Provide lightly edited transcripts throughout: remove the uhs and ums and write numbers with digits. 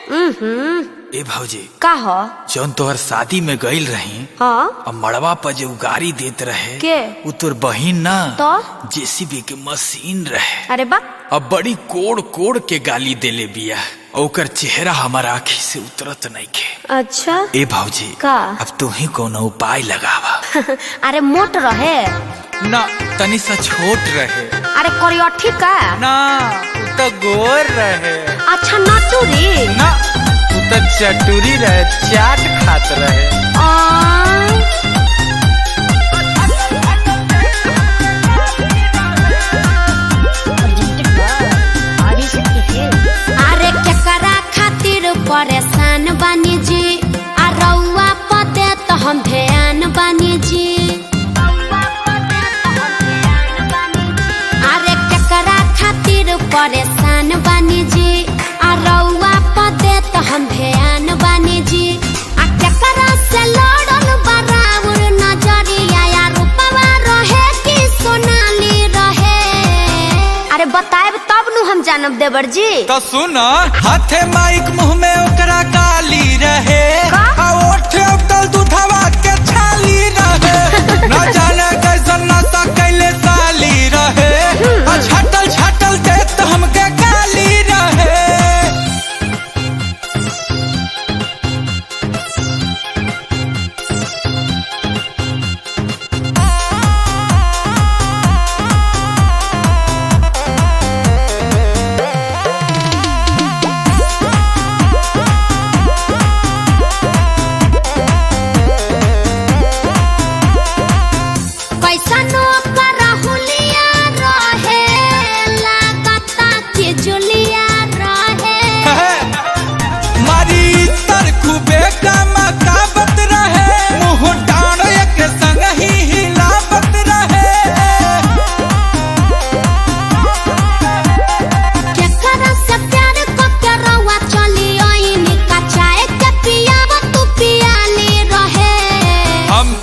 ए भौजी का हो? जौन तोहर शादी में गईल रही हाँ? अब मड़वा पर जो गाड़ी देत रहे के? वो तोर बहिन ना तो? जेसीबी के मशीन रहे। अरे बा अब बड़ी कोड़ कोड़ के गाली देले बिया। ओकर चेहरा हमारा आँखी से उतरत नहीं के। अच्छा ए भौजी का? अब तू ही कोनो उपाय लगावा। अरे मोट रहे ना तनी सा छोट रहे। अरे करियठी का? ना तो गोर रहे। अच्छा नटुरी ना तो चटुरी रहे, चाट खात रहे। अरे केकरा खातिर परेशान बानी जी, आ रउआ पते तो हम ध्यान बानी जी। अरे केकरा खातिर परेशान बानी जी, आ रउआ पते तो हम ध्यान बानी जी। आ केकरा से लड़ल बराबर नजरिया, या रूपवा रहे कि सोनाली रहे? अरे बताएब तब नु हम जानब देवर जी। तो सुन, हाथे माइक मुंह में ओकरा गाली रहे, आ ओठे उतल दूधवा के छाली रहे। न जाने कैसन नशा कैले साली रहे, आ छाटल छाटल देत हमके गाली रहे।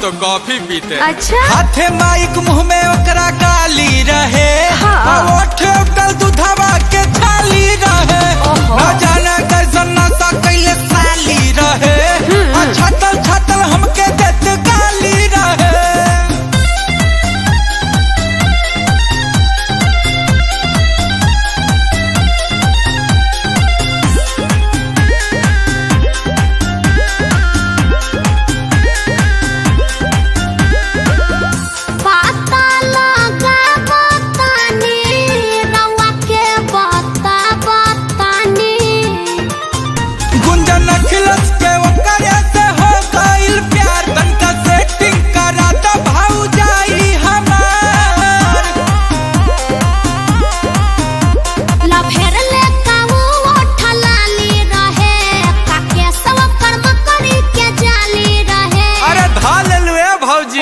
तो कॉफी पीते। अच्छा हाथे माइक मुंह में ओकरा गाली रहे, हाँ। ओठे उतल दूधवा के छाली रहे। न जाने कैसन नशा कैले साली रहे, आ छातल छातल हमके देत गाली रहे।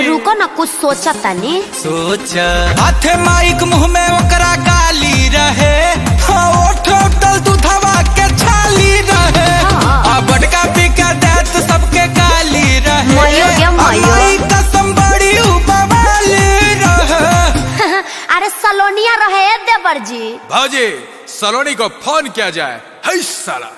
रुको ना कुछ सोचा तनी। सोचा हाथे माइक मुंह में ओकरा गाली रहे, ओठे उतल दूधवा के छाली रहे। आ बड़का पीका देत सबके गाली रहे। माई कसम बड़ी उपवाली रहे। अरे सलोनिया रहे देवर जी। भौजी सलोनी को फोन किया जाए। है साला।